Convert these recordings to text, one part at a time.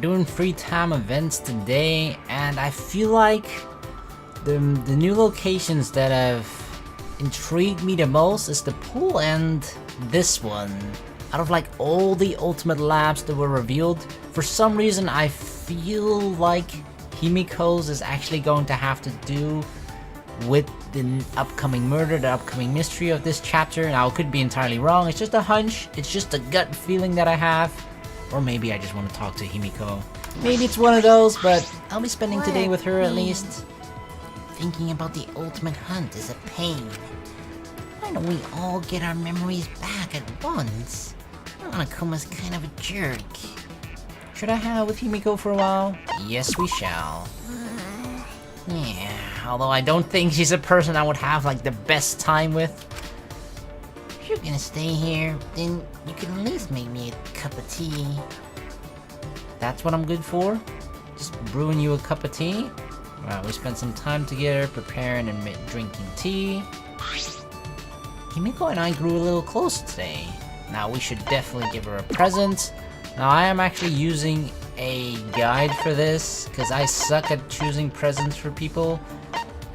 doing free time events today, and I feel like the new locations that have intrigued me the most is the pool and this one. Out of like all the ultimate labs that were revealed, for some reason I feel like Himiko's is actually going to have to do with the upcoming murder, the upcoming mystery of this chapter. Now, I could be entirely wrong, it's just a hunch, it's just a gut feeling that I have. Or maybe I just want to talk to Himiko. Maybe it's one of those, but I'll be spending today with her at least. Thinking about the ultimate hunt is a pain. Why don't we all get our memories back at once? Hanakoma's kind of a jerk. Should I hang out with Himiko for a while? Yes, we shall. Yeah, although I don't think she's a person I would have like the best time with. If you're gonna stay here, then you can at least make me a cup of tea. That's what I'm good for? Just brewing you a cup of tea? Well, we spent some time together preparing and drinking tea. Himiko and I grew a little closer today. Now we should definitely give her a present. Now I am actually using a guide for this because I suck at choosing presents for people.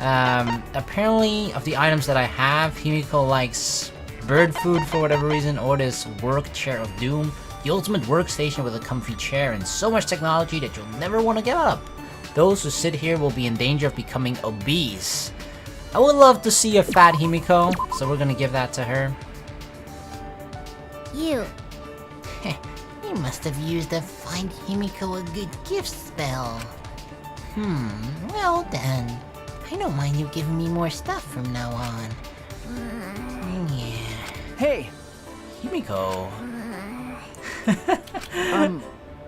Apparently of the items that I have, Himiko likes bird food for whatever reason, or this work chair of doom. The ultimate workstation with a comfy chair and so much technology that you'll never want to get up. Those who sit here will be in danger of becoming obese. I would love to see a fat Himiko, so we're gonna give that to her. You must have used a find Himiko a good gift spell. Well done. I don't mind you giving me more stuff from now on. Yeah. Hey! Himiko.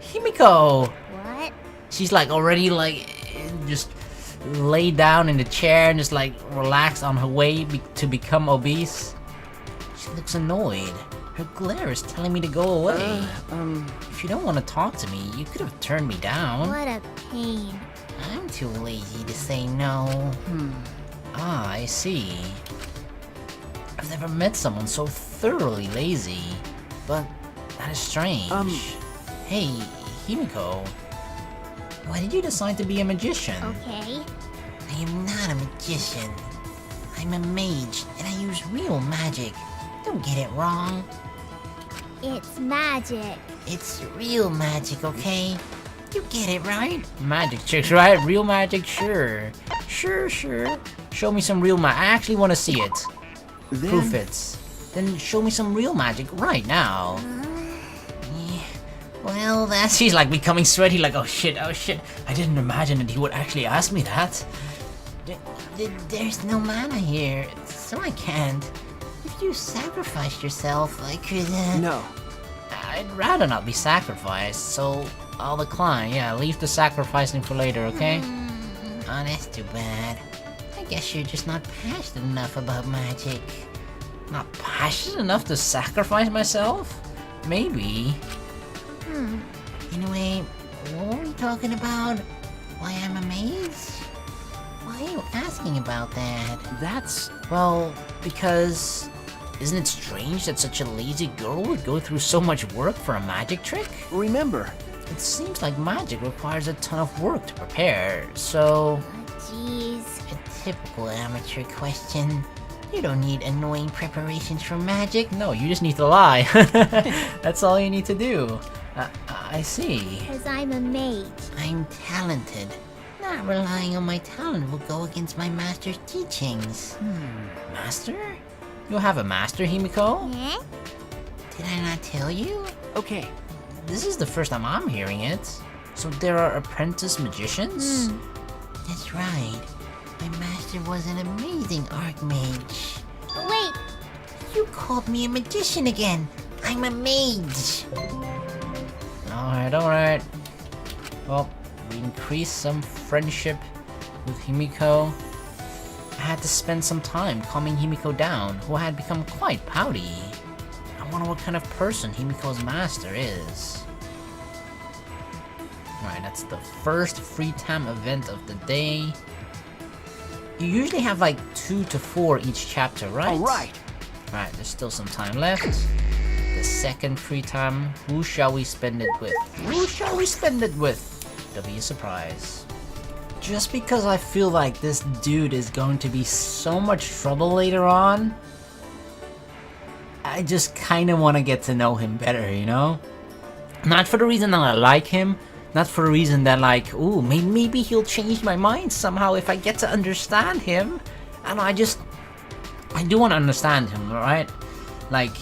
Himiko! What? She's like already like just laid down in the chair and just like relaxed on her way to become obese. She looks annoyed. Her glare is telling me to go away. If you don't want to talk to me, you could have turned me down. What a pain. I'm too lazy to say no. Ah, I see. I've never met someone so thoroughly lazy. But that is strange. Hey, Himiko. Why did you decide to be a magician? Okay. I am not a magician. I'm a mage, and I use real magic. Don't get it wrong. It's magic. It's real magic, okay? You get it, right? Magic tricks, right? Real magic? Sure. Sure. Show me some real magic. I actually want to see it. Proof it. Then show me some real magic right now. Yeah. Well, that's... She's like becoming sweaty, like, oh shit. I didn't imagine that he would actually ask me that. There's no mana here, so I can't. If you sacrificed yourself, I could, No. I'd rather not be sacrificed, so I'll decline. Yeah, leave the sacrificing for later, okay? Oh, that's too bad. I guess you're just not passionate enough about magic. Not passionate enough to sacrifice myself? Maybe. Anyway, what were we talking about? Why I'm a mage? Why are you asking about that? That's... well, because... isn't it strange that such a lazy girl would go through so much work for a magic trick? Remember, it seems like magic requires a ton of work to prepare, so... Jeez, a typical amateur question. You don't need annoying preparations for magic. No, you just need to lie. That's all you need to do. I see. Because I'm a mage. I'm talented. Not relying on my talent will go against my master's teachings. Master? You have a master, Himiko? Yeah? Did I not tell you? Okay. This is the first time I'm hearing it. So there are apprentice magicians? That's right. My master was an amazing archmage. Wait! You called me a magician again! I'm a mage! Alright. Well, we increased some friendship with Himiko. I had to spend some time calming Himiko down, who had become quite pouty. I wonder what kind of person Himiko's master is. Alright, that's the first free time event of the day. You usually have like 2 to 4 each chapter, right? Alright. Alright, there's still some time left. The second free time, who shall we spend it with? Who shall we spend it with? It'll be a surprise. Just because I feel like this dude is going to be so much trouble later on, I just kind of want to get to know him better, you know? Not for the reason that I like him, not for the reason that like, ooh, maybe he'll change my mind somehow if I get to understand him. And I do want to understand him, right? Like,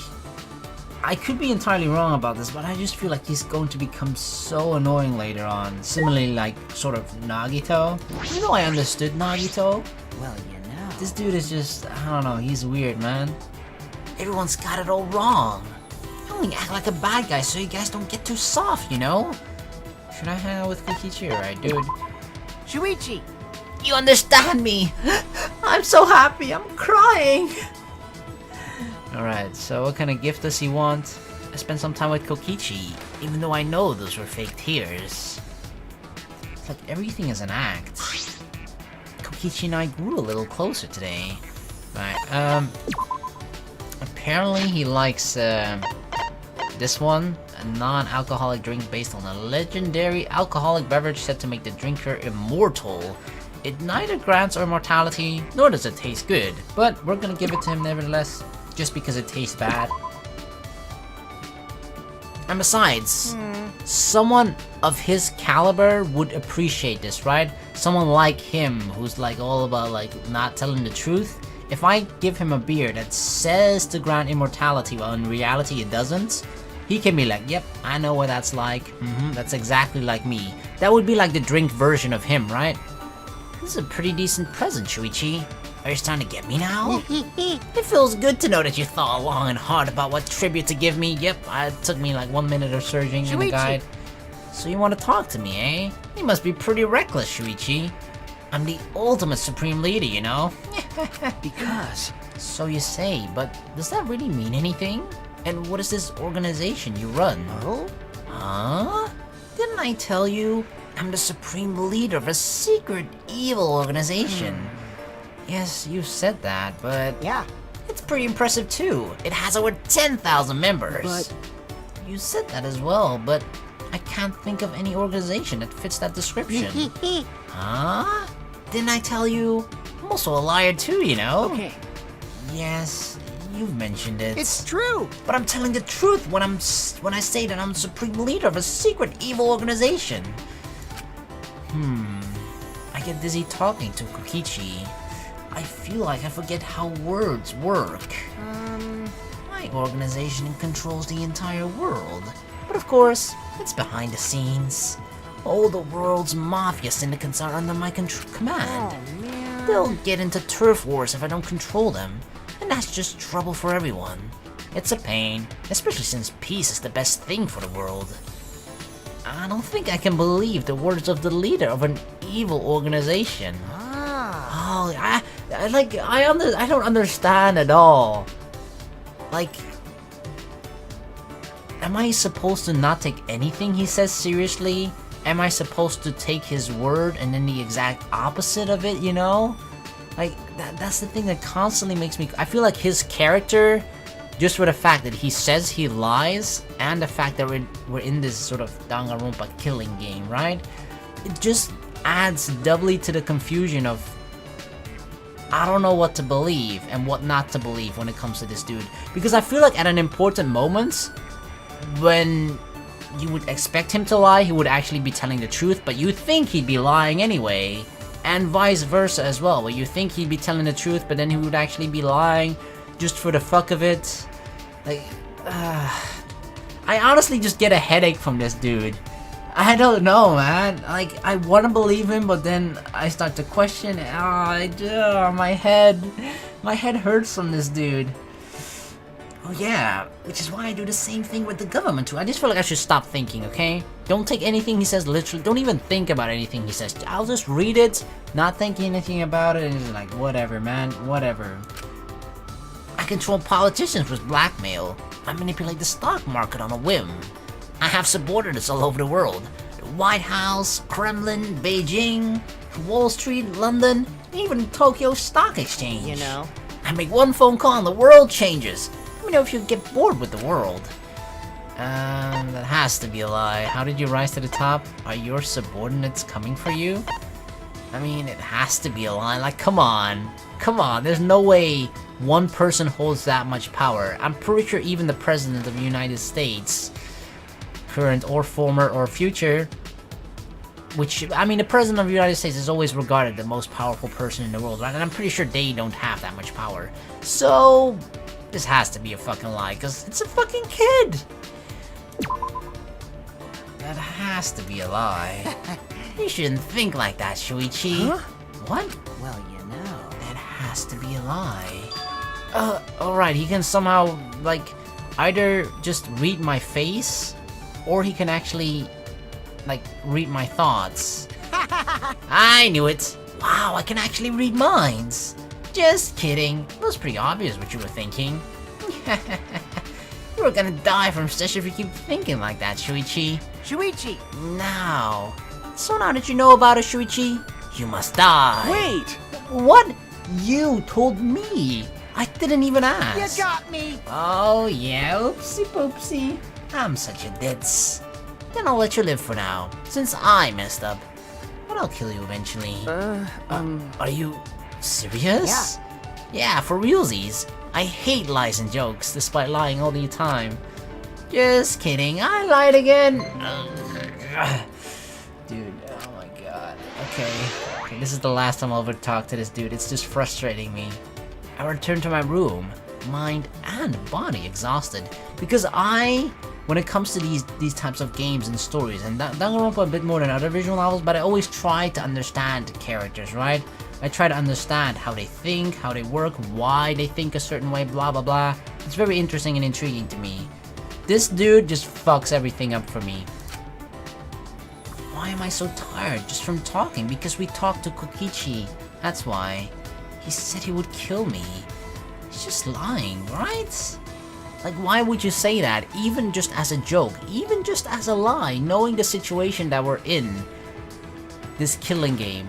I could be entirely wrong about this, but I just feel like he's going to become so annoying later on. Similarly, like, sort of Nagito. You know I understood Nagito. Well, you know. This dude is just, I don't know, he's weird, man. Everyone's got it all wrong. You only act like a bad guy so you guys don't get too soft, you know? Should I hang out with Kokichi, right, dude? Shuichi, you understand me. I'm so happy, I'm crying. Alright, so what kind of gift does he want? I spent some time with Kokichi, even though I know those were fake tears. It's like everything is an act. Kokichi and I grew a little closer today. Right, apparently he likes, this one. A non-alcoholic drink based on a legendary alcoholic beverage said to make the drinker immortal. It neither grants immortality, nor does it taste good, but we're gonna give it to him nevertheless, just because it tastes bad. And besides, someone of his caliber would appreciate this, right? Someone like him, who's like all about like not telling the truth. If I give him a beer that says to grant immortality while in reality it doesn't, he can be like, yep, I know what that's like. That's exactly like me. That would be like the drink version of him, right? This is a pretty decent present, Shuichi. Are you starting to get me now? It feels good to know that you thought long and hard about what tribute to give me. Yep, it took me like 1 minute of searching in the guide. So you want to talk to me, eh? You must be pretty reckless, Shuichi. I'm the ultimate supreme leader, you know? Because. So you say, but does that really mean anything? And what is this organization you run? Oh? Huh? Didn't I tell you? I'm the supreme leader of a secret evil organization. Yes, you said that, but... Yeah. It's pretty impressive too. It has over 10,000 members. But... You said that as well, but I can't think of any organization that fits that description. Huh? Didn't I tell you? I'm also a liar too, you know? Okay. Yes, you've mentioned it. It's true. But I'm telling the truth when I say that I'm supreme leader of a secret evil organization. I get dizzy talking to Kokichi. I feel like I forget how words work. My organization controls the entire world. But of course, it's behind the scenes. All the world's mafia syndicates are under my command. Oh, man. They'll get into turf wars if I don't control them. And that's just trouble for everyone. It's a pain, especially since peace is the best thing for the world. I don't think I can believe the words of the leader of an evil organization. Oh, I don't understand at all. Like, am I supposed to not take anything he says seriously? Am I supposed to take his word and then the exact opposite of it, you know? Like, that's the thing that constantly makes me... I feel like his character, just for the fact that he says he lies, and the fact that we're in this sort of Danganronpa killing game, right? It just adds doubly to the confusion of... I don't know what to believe and what not to believe when it comes to this dude. Because I feel like at an important moment, when you would expect him to lie, he would actually be telling the truth, but you think he'd be lying anyway. And vice versa as well, where you think he'd be telling the truth, but then he would actually be lying just for the fuck of it. Like, I honestly just get a headache from this dude. I don't know, man. Like, I want to believe him, but then I start to question. My head hurts from this dude. Oh yeah, which is why I do the same thing with the government too. I just feel like I should stop thinking, okay? Don't take anything he says literally. Don't even think about anything he says. I'll just read it, not thinking anything about it, and just like, whatever, man, whatever. I control politicians with blackmail. I manipulate the stock market on a whim. I have supporters all over the world. The White House, Kremlin, Beijing, Wall Street, London, even Tokyo Stock Exchange. You know. I make one phone call and the world changes. Let me know if you get bored with the world. That has to be a lie. How did you rise to the top? Are your subordinates coming for you? I mean, it has to be a lie. Like, come on. Come on, there's no way one person holds that much power. I'm pretty sure even the President of the United States, current or former or future, which, I mean, the President of the United States is always regarded the most powerful person in the world, right? And I'm pretty sure they don't have that much power. So, this has to be a fucking lie, because it's a fucking kid! That has to be a lie. You shouldn't think like that, Shuichi. Huh? What? Well, you know. That has to be a lie. Alright, he can somehow, like, either just read my face, or he can actually, like, read my thoughts. I knew it! Wow, I can actually read minds! Just kidding. It was pretty obvious what you were thinking. You were gonna die from stress if you keep thinking like that, Shuichi. Shuichi! Now. So now that you know about it, Shuichi, you must die. Wait! What? You told me. I didn't even ask. You got me! Oh yeah, oopsie poopsie. I'm such a ditz. Then I'll let you live for now, since I messed up. But I'll kill you eventually. Are you serious? Yeah, for realsies. I hate lies and jokes, despite lying all the time. Just kidding, I lied again. Dude, oh my god. Okay, this is the last time I'll ever talk to this dude. It's just frustrating me. I return to my room, mind and body exhausted, because when it comes to these types of games and stories, and Danganronpa a bit more than other visual novels, but I always try to understand the characters, right? I try to understand how they think, how they work, why they think a certain way, blah blah blah. It's very interesting and intriguing to me. This dude just fucks everything up for me. Why am I so tired just from talking? Because we talked to Kokichi. That's why. He said he would kill me. He's just lying, right? Like, why would you say that? Even just as a joke, even just as a lie, knowing the situation that we're in. This killing game.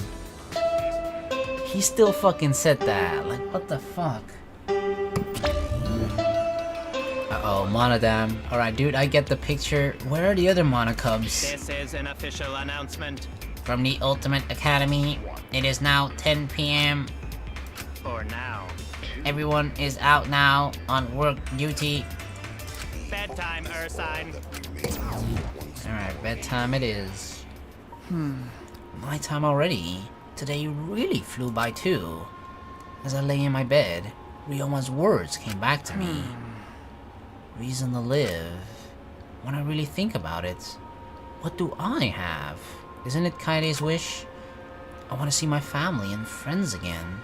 He still fucking said that. Like, what the fuck? Uh-oh, Monodam. Alright, dude, I get the picture. Where are the other Monocubs? This is an official announcement. From the Ultimate Academy. It is now 10 p.m. For now. Everyone is out now on work duty. Bedtime, Ursine. Alright, bedtime it is. My time already. Today really flew by too. As I lay in my bed, Ryoma's words came back to me. Reason to live. When I really think about it, what do I have? Isn't it Kaide's wish? I want to see my family and friends again.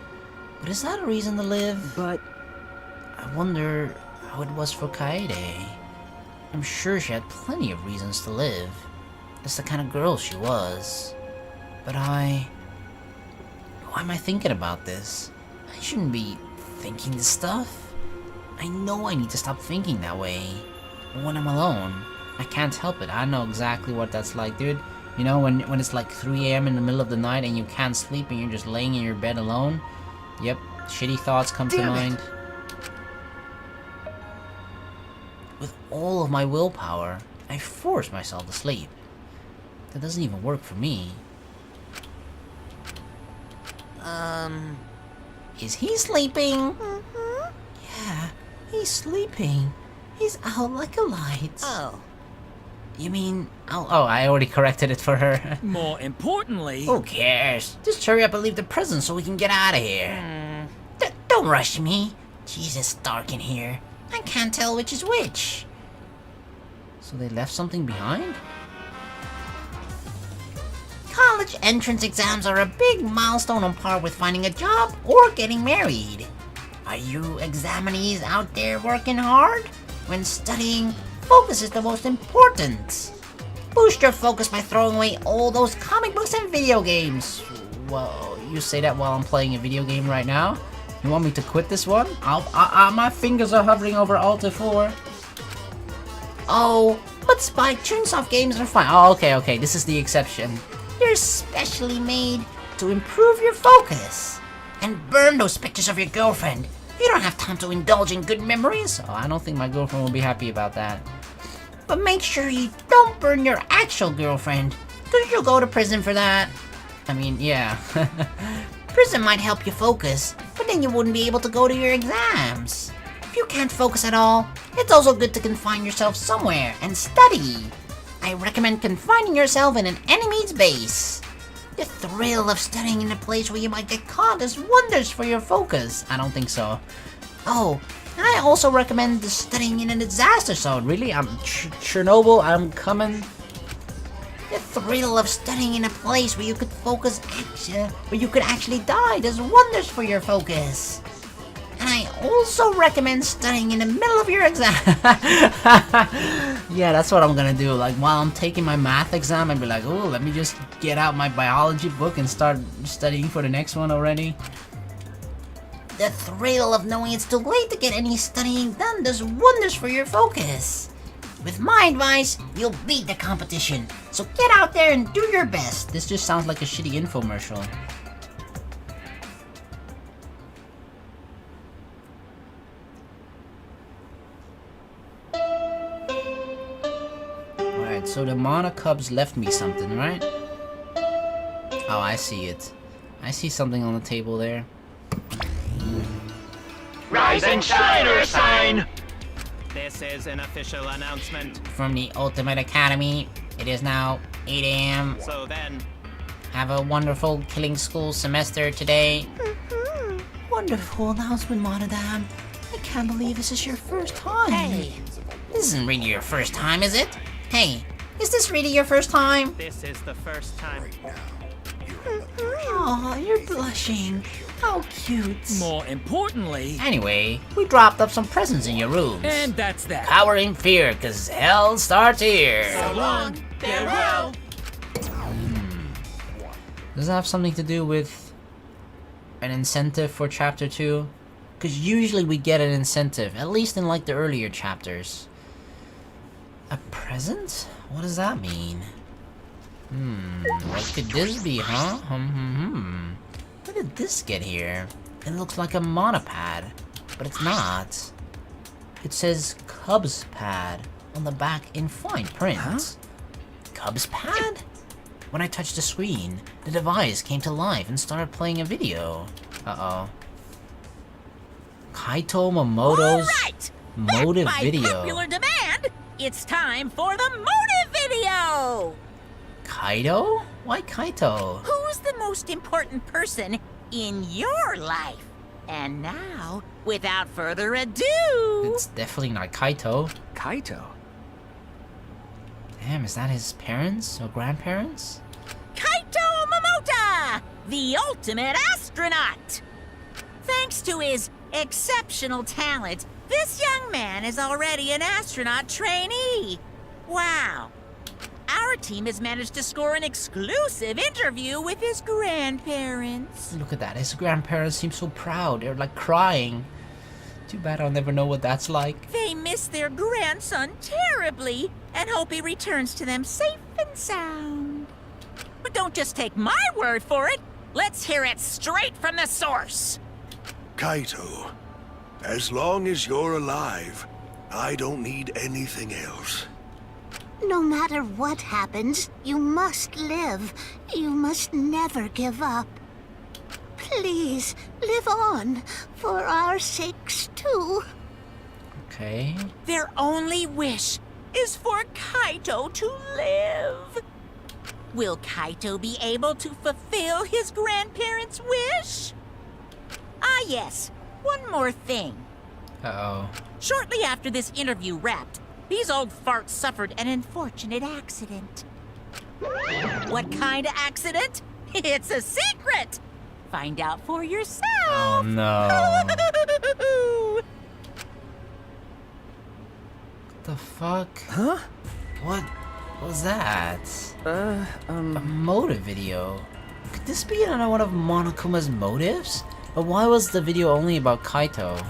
But is that a reason to live? But I wonder how it was for Kaede. I'm sure she had plenty of reasons to live. That's the kind of girl she was. But why am I thinking about this? I shouldn't be thinking this stuff. I know I need to stop thinking that way. But when I'm alone, I can't help it. I know exactly what that's like, dude. You know, when it's like 3 a.m. in the middle of the night and you can't sleep and you're just laying in your bed alone. Yep, shitty thoughts come to mind. With all of my willpower, I force myself to sleep. That doesn't even work for me. Is he sleeping? Yeah, he's sleeping. He's out like a light. oh, You mean... Oh, I already corrected it for her. more importantly, Who cares? Just hurry up and leave the prison so we can get out of here. Don't rush me. Jesus, it's dark in here. I can't tell which is which. So they left something behind? College entrance exams are a big milestone on par with finding a job or getting married. Are you examinees out there working hard? When studying, focus is the most important. Boost your focus by throwing away all those comic books and video games. Well, you say that while I'm playing a video game right now? You want me to quit this one? My fingers are hovering over Alt F4. Oh, but Spike Chunsoft games are fine. Oh, okay, this is the exception. They're specially made to improve your focus. And burn those pictures of your girlfriend. You don't have time to indulge in good memories. Oh, I don't think my girlfriend will be happy about that. But make sure you don't burn your actual girlfriend, because you'll go to prison for that. I mean, yeah. Prison might help you focus, but then you wouldn't be able to go to your exams. If you can't focus at all, it's also good to confine yourself somewhere and study. I recommend confining yourself in an enemy's base. The thrill of studying in a place where you might get caught does wonders for your focus. I don't think so. Oh, and I also recommend studying in a disaster zone. Really? Chernobyl, I'm coming. The thrill of studying in a place where you could where you could actually die does wonders for your focus. And I also recommend studying in the middle of your exam. Yeah, that's what I'm gonna do. Like, while I'm taking my math exam, I'd be like, oh, let me just get out my biology book and start studying for the next one already. The thrill of knowing it's too late to get any studying done does wonders for your focus. With my advice, you'll beat the competition. So get out there and do your best. This just sounds like a shitty infomercial. Alright, so the Mana Cubs left me something, right? Oh, I see it. I see something on the table there. Rise and shine, Ursine! This is an official announcement. From the Ultimate Academy, it is now 8 a.m. So then, Have a wonderful killing school semester today. Wonderful announcement, Monodam. I can't believe this is your first time. Hey, this isn't really your first time, is it? Hey, is this really your first time? this is the first time. Aw, you're blushing. How cute. More importantly, Anyway, we dropped up some presents in your rooms. and that's that. Cower in fear, cause hell starts here. So long, farewell. Does it have something to do with an incentive for chapter 2? Because usually we get an incentive, at least in like the earlier chapters. A present? What does that mean? What could this be, huh? Where did this get here? It looks like a monopad, but it's not. It says Cubs Pad on the back in fine print. Huh? Cubs Pad? When I touched the screen, the device came to life and started playing a video. Uh-oh. Kaito Momoto's Right! motive By video. popular demand, it's time for the motive video! Kaito? Why Kaito? Who's the most important person in your life? And now, without further ado, It's definitely not Kaito. Kaito. Damn, is that his parents or grandparents? Kaito Momota, the ultimate astronaut! Thanks to his exceptional talent, this young man is already an astronaut trainee. Wow. Our team has managed to score an exclusive interview with his grandparents. Look at that, his grandparents seem so proud. They're like crying. Too bad I'll never know what that's like. They miss their grandson terribly and hope he returns to them safe and sound. But don't just take my word for it. Let's hear it straight from the source. Kaito, as long as you're alive, I don't need anything else. No matter what happens, you must live. You must never give up. Please, live on, for our sakes too. Okay. Their only wish is for Kaito to live. Will Kaito be able to fulfill his grandparents' wish? Ah, yes. One more thing. Uh-oh. Shortly after this interview wrapped, these old farts suffered an unfortunate accident. What kind of accident? It's a secret! Find out for yourself! Oh no. What the fuck? Huh? What was that? A motive video. Could this be another one of Monokuma's motives? But why was the video only about Kaito?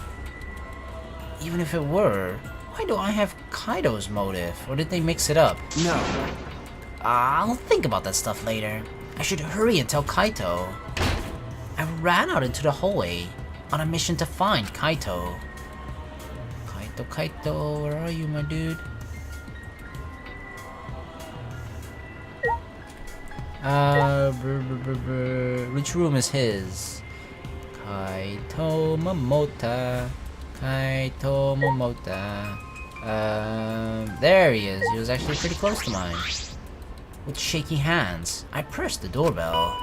Even if it were, why do I have Kaito's motive? Or did they mix it up? No. I'll think about that stuff later. I should hurry and tell Kaito. I ran out into the hallway on a mission to find Kaito. Kaito, where are you, my dude? Which room is his? Kaito Momota. There he is. He was actually pretty close to mine. With shaky hands, I pressed the doorbell.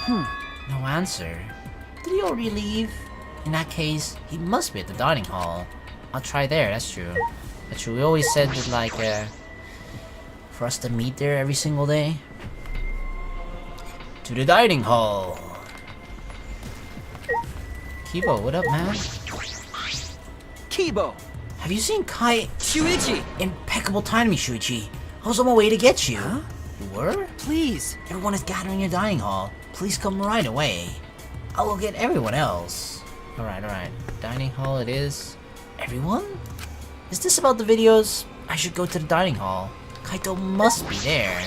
No answer. Did he already leave? In that case, he must be at the dining hall. I'll try there, that's true. That's true, we always said that, like, for us to meet there every single day. To the dining hall. Kibo, what up, man? Kibo! Have you seen Kai? Shuichi! Impeccable timing, Shuichi. I was on my way to get you. Huh? You were? Please! Everyone is gathering in your dining hall. Please come right away. I will get everyone else. Alright. Dining hall it is. Everyone? Is this about the videos? I should go to the dining hall. Kaito must be there.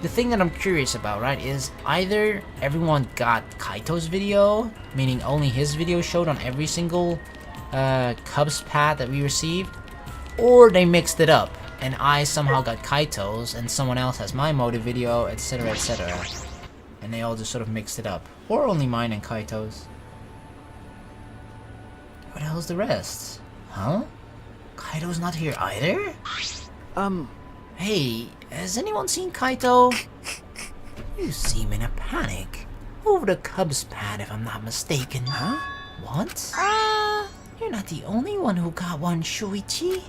The thing that I'm curious about, right, is either everyone got Kaito's video, meaning only his video showed on every single Cubs pad that we received, or they mixed it up, and I somehow got Kaito's, and someone else has my motive video, etc, etc. And they all just sort of mixed it up. Or only mine and Kaito's. What the hell's the rest? Huh? Kaito's not here either? Hey, has anyone seen Kaito? You seem in a panic. Over the Cubs pad, if I'm not mistaken. Huh? What? You're not the only one who got one, Shuichi.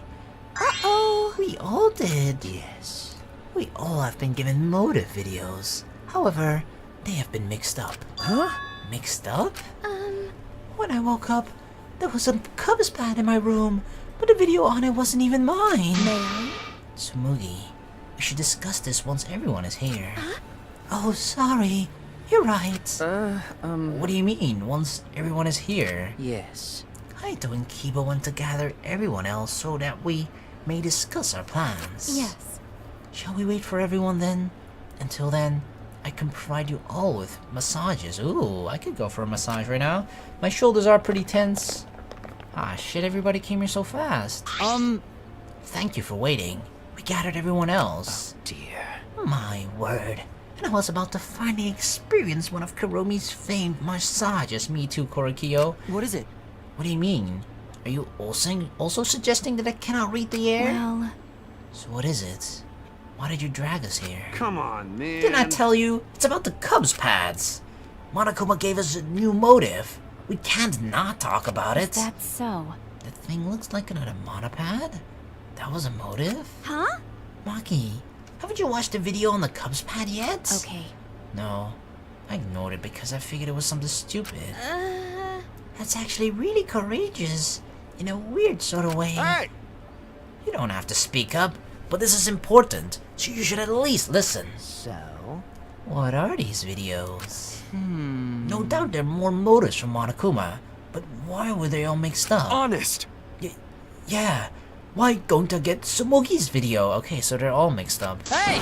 Uh-oh. We all did. Yes. We all have been given motive videos. However, they have been mixed up. Huh? Mixed up? When I woke up, there was a Cubs pad in my room, but the video on it wasn't even mine. May I? Tsumugi, we should discuss this once everyone is here. Oh, sorry. You're right. What do you mean, once everyone is here? Yes. Kaito and Kiba went to gather everyone else so that we may discuss our plans. Yes. Shall we wait for everyone then? Until then, I can provide you all with massages. Ooh, I could go for a massage right now. My shoulders are pretty tense. Ah, shit, everybody came here so fast. Thank you for waiting. We gathered everyone else. Oh, dear. My word. And I was about to finally experience one of Kuromi's famed massages. Me too, Korekiyo. What is it? What do you mean? Are you also suggesting that I cannot read the air? Well... So what is it? Why did you drag us here? Come on, man. Didn't I tell you? It's about the Cubs pads. Monokuma gave us a new motive. We can't not talk about it. That's so. The thing looks like another monopad? That was a motive? Huh? Maki, haven't you watched the video on the Cubs pad yet? Okay. No. I ignored it because I figured it was something stupid. That's actually really courageous. In a weird sort of way. Hey! You don't have to speak up, but this is important, so you should at least listen. So? What are these videos? No doubt there are more motives from Monokuma, but why were they all mixed up? Honest! Yeah, why Gonta get Tsumugi's video? Okay, so they're all mixed up. Hey!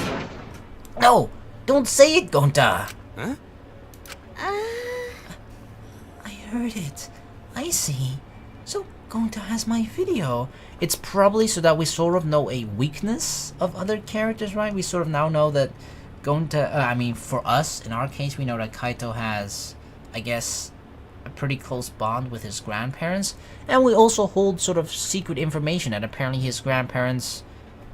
No! Don't say it, Gonta! Huh? I heard it. I see. So Gonta has my video. It's probably so that we sort of know a weakness of other characters, right? We sort of now know that Gonta, for us, in our case, we know that Kaito has, I guess, a pretty close bond with his grandparents. And we also hold sort of secret information that apparently his grandparents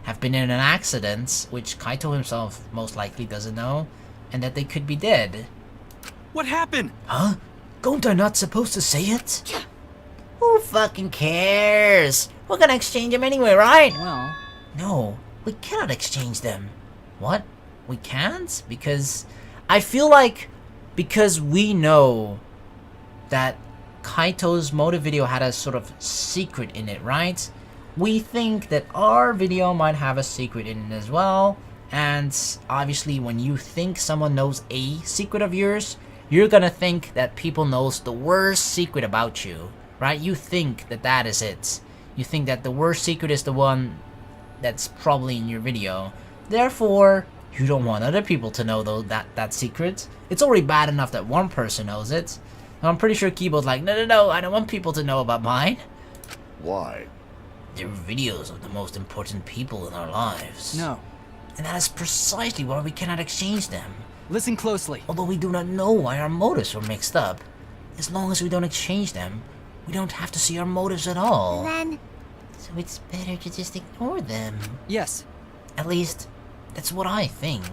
have been in an accident, which Kaito himself most likely doesn't know, and that they could be dead. What happened? Huh? Gonta not supposed to say it? Who fucking cares? We're gonna exchange them anyway, right? Well... No, we cannot exchange them. What? We can't? Because I feel like because we know that Kaito's motive video had a sort of secret in it, right? We think that our video might have a secret in it as well. And obviously when you think someone knows a secret of yours, you're gonna think that people knows the worst secret about you, right? You think that that is it. You think that the worst secret is the one that's probably in your video. Therefore, you don't want other people to know that secret. It's already bad enough that one person knows it. And I'm pretty sure Kibo's like, no, I don't want people to know about mine. Why? They're videos of the most important people in our lives. No. And that is precisely why we cannot exchange them. Listen closely. Although we do not know why our motives were mixed up. As long as we don't exchange them, we don't have to see our motives at all. Then, So it's better to just ignore them. Yes. At least, that's what I think.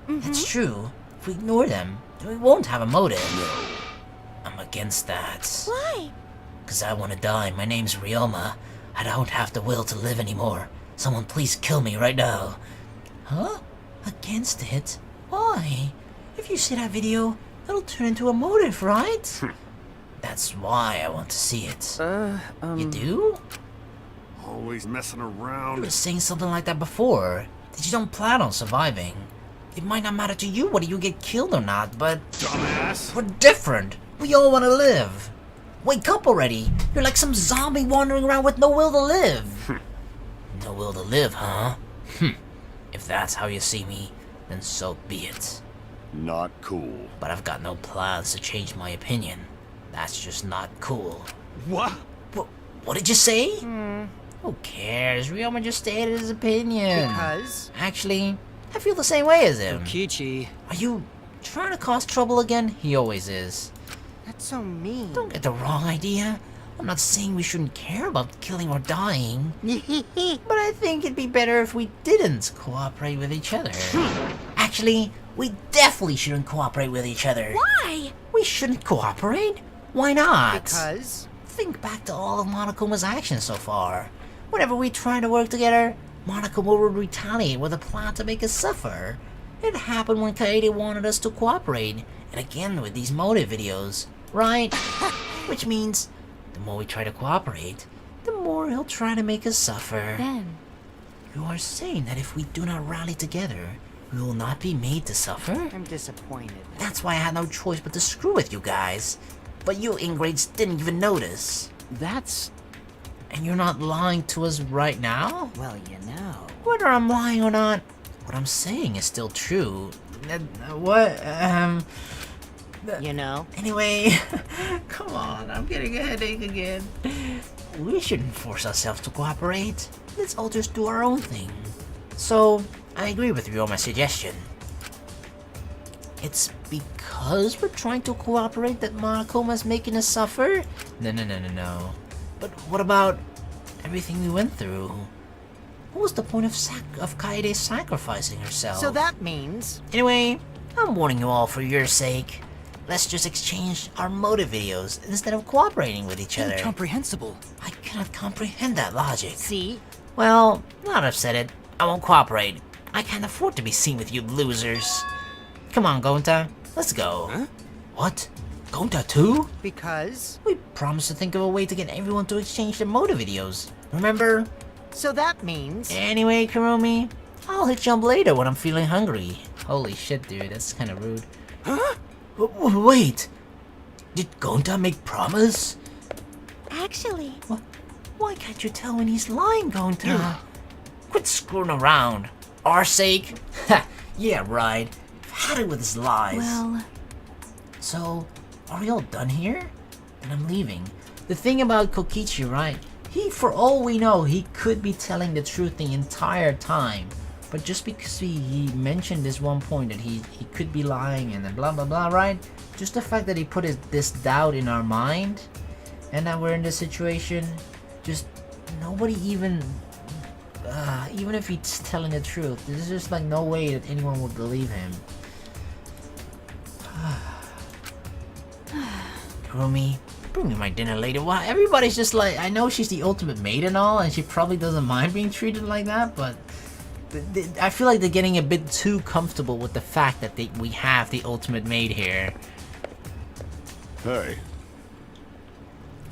That's true. If we ignore them, then we won't have a motive. I'm against that. why? Cause I wanna die. My name's Ryoma. I don't have the will to live anymore. Someone please kill me right now. Huh? Against it? Why? If you see that video, it'll turn into a motive, right? That's why I want to see it. You do? Always messing You around. were saying something like that before. That you don't plan on surviving. It might not matter to you whether you get killed or not, but Dumbass. we're different. We all want to live. Wake up already. You're like some zombie wandering around with no will to live. No will to live, huh? If that's how you see me, then so be it. Not cool. But I've got no plans to change my opinion. That's just not cool. What? What did you say? Who cares? Ryoma just stated his opinion. Because Actually, I feel the same way as him. Kichi. Are you trying to cause trouble again? He always is. That's so mean. Don't get the wrong idea. I'm not saying we shouldn't care about killing or dying. But I think it'd be better if we didn't cooperate with each other. Actually, we definitely shouldn't cooperate with each other. Why? We shouldn't cooperate? Why not? Because Think back to all of Monokuma's actions so far. Whenever we try to work together, Monokuma would retaliate with a plan to make us suffer. It happened when Kaede wanted us to cooperate, and again with these motive videos, right? Which means, the more we try to cooperate, the more he'll try to make us suffer. Then, You are saying that if we do not rally together, we will not be made to suffer? I'm disappointed. That's why I had no choice but to screw with you guys. But you ingrates didn't even notice. That's, And you're not lying to us right now? well, you know. Whether I'm lying or not, what I'm saying is still true. What? You know? Anyway, come on, I'm getting a headache again. We shouldn't force ourselves to cooperate. Let's all just do our own thing. So, I agree with you on my suggestion. It's because we're trying to cooperate that Monokuma's making us suffer? No. But what about everything we went through? What was the point of Kaede sacrificing herself? So that means Anyway, I'm warning you all for your sake. Let's just exchange our motive videos instead of cooperating with each other. incomprehensible. I cannot comprehend that logic. See? Well, now that I've said it, I won't cooperate. I can't afford to be seen with you losers. Come on, Gonta, let's go. Huh? What? Gonta too? Because We promised to think of a way to get everyone to exchange their motive videos. Remember? so that means Anyway, Kurumi, I'll hit you up later when I'm feeling hungry. Holy shit, dude, that's kind of rude. Huh? Wait! Did Gonta make promise? actually, Why can't you tell when he's lying, Gonta? Quit screwing around. Our sake? Ha! Yeah, right. Had it with his lies. well, So, are we all done here? And I'm leaving. The thing about Kokichi, right? He, for all we know, he could be telling the truth the entire time. But just because he mentioned this one point that he could be lying and then blah blah blah, right? Just the fact that he put this doubt in our mind and that we're in this situation, just nobody even if he's telling the truth, there's just like no way that anyone would believe him. Kurumi, bring me my dinner later. Wow, everybody's just like, I know she's the ultimate maid and all, and she probably doesn't mind being treated like that, but I feel like they're getting a bit too comfortable with the fact that we have the ultimate maid here. Hey.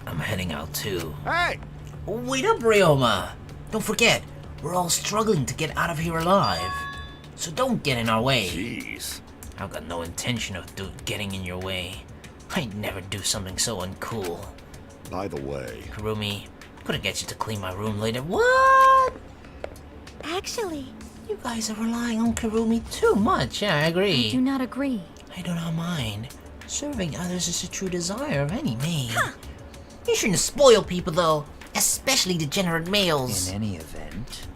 I'm heading out too. Hey! Wait up, Ryoma! Don't forget, we're all struggling to get out of here alive. So don't get in our way. Jeez. I've got no intention of getting in your way. I'd never do something so uncool. By the way, Kurumi, I'm gonna get you to clean my room later. What? actually, You guys are relying on Kurumi too much. Yeah, I agree. I do not agree. I do not mind. Serving others is a true desire of any maid. You shouldn't spoil people though, especially degenerate males. in any event,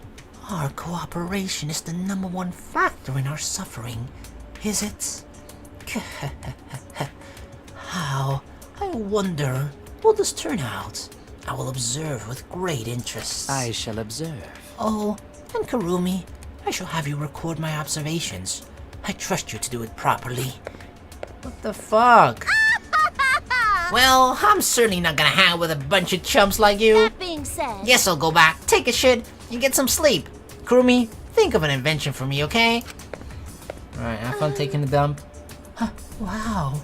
Our cooperation is the #1 factor in our suffering, is it? How? I wonder. Will this turn out? I will observe with great interest. I shall observe. Oh, and Kurumi, I shall have you record my observations. I trust you to do it properly. What the fuck? Well, I'm certainly not gonna hang out with a bunch of chumps like you. That being said, Guess I'll go back, take a shit, and get some sleep. Kurumi, think of an invention for me, okay? Alright, have fun taking the dump. Wow.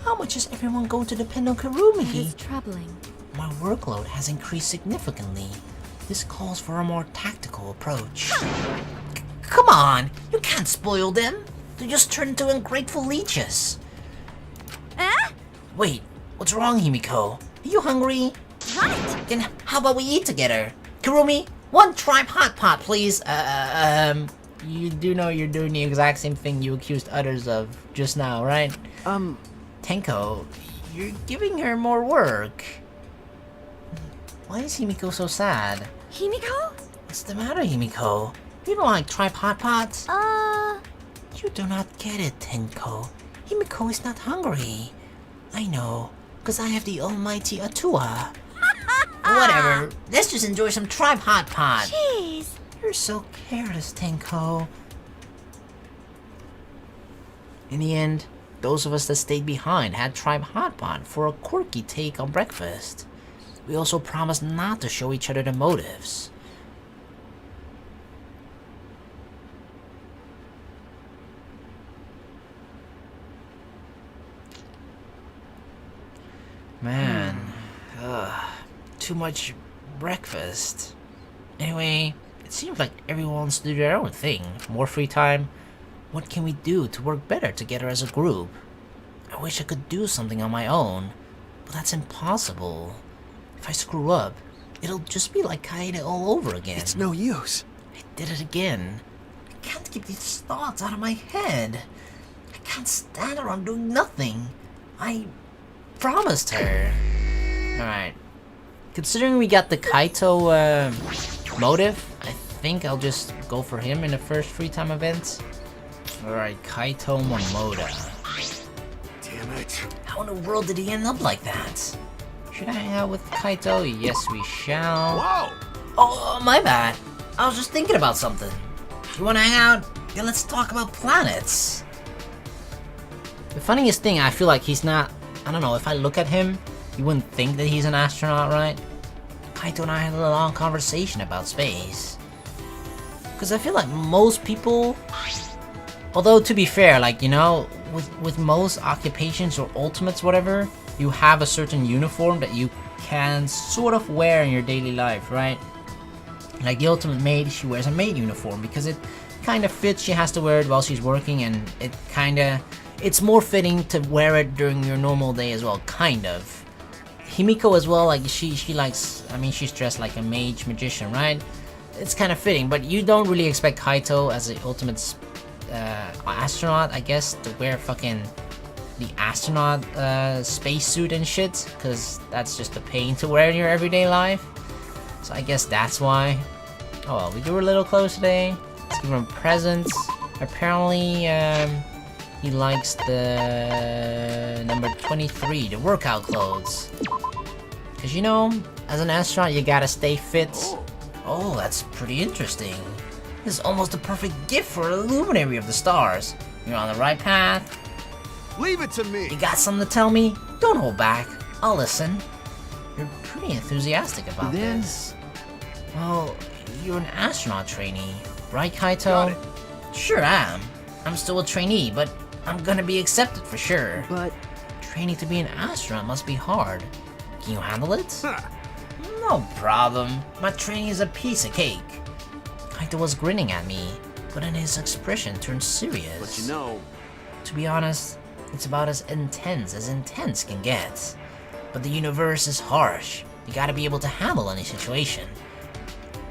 How much is everyone going to depend on Kurumi? It's troubling. My workload has increased significantly. This calls for a more tactical approach. Come on, you can't spoil them. They just turn into ungrateful leeches. Wait, what's wrong, Himiko? Are you hungry? Right. Then how about we eat together? Kurumi, 1 tribe hot pot, please. You do know you're doing the exact same thing you accused others of just now, right? Tenko, you're giving her more work. Why is Himiko so sad? Himiko? What's the matter, Himiko? You don't like tribe hot pots? You do not get it, Tenko. Himiko is not hungry. I know, because I have the almighty Atua. Whatever, let's just enjoy some tribe hot pot. Jeez. You're so careless, Tenko. In the end, those of us that stayed behind had tribe hot pot for a quirky take on breakfast. We also promised not to show each other the motives. Man, too much breakfast. Anyway, it seems like everyone wants to do their own thing. More free time. What can we do to work better together as a group? I wish I could do something on my own, but that's impossible. If I screw up, it'll just be like Kaede all over again. It's no use. I did it again. I can't get these thoughts out of my head. I can't stand around doing nothing. I promised her. Alright. Considering we got the Kaito motive, I think I'll just go for him in the first free time event. Alright, Kaito Momoda. Damn it. How in the world did he end up like that? Should I hang out with Kaito? Yes, we shall. Whoa! Oh, my bad. I was just thinking about something. You wanna hang out? Yeah, let's talk about planets. The funniest thing, I feel like he's not... I don't know, if I look at him, you wouldn't think that he's an astronaut, right? Kaito and I had a long conversation about space. Because I feel like most people... Although, to be fair, like, you know, with most occupations or ultimates, whatever, you have a certain uniform that you can sort of wear in your daily life, right? Like the ultimate maid, she wears a maid uniform because it kind of fits. She has to wear it while she's working, and it's more fitting to wear it during your normal day as well, kind of. Himiko as well, like she likes, I mean, she's dressed like a mage magician, right? It's kind of fitting, but you don't really expect Kaito as the ultimate astronaut, I guess, to wear fucking the astronaut spacesuit and shit, because that's just a pain to wear in your everyday life. So I guess that's why. Oh well, we do a little close today. Let's give him presents. Apparently, he likes the number 23, the workout clothes. Because, you know, as an astronaut, you gotta stay fit. Oh, that's pretty interesting. This is almost a perfect gift for a luminary of the stars. You're on the right path. Leave it to me. You got something to tell me? Don't hold back. I'll listen. You're pretty enthusiastic about this. Well, you're an astronaut trainee, right, Kaito? Got it. Sure am. I'm still a trainee, but I'm gonna be accepted for sure. But Training to be an astronaut must be hard. Can you handle it? Huh. No problem. My training is a piece of cake. Kaito was grinning at me, but then his expression turned serious. But you know, To be honest, it's about as intense can get. But the universe is harsh. You gotta be able to handle any situation.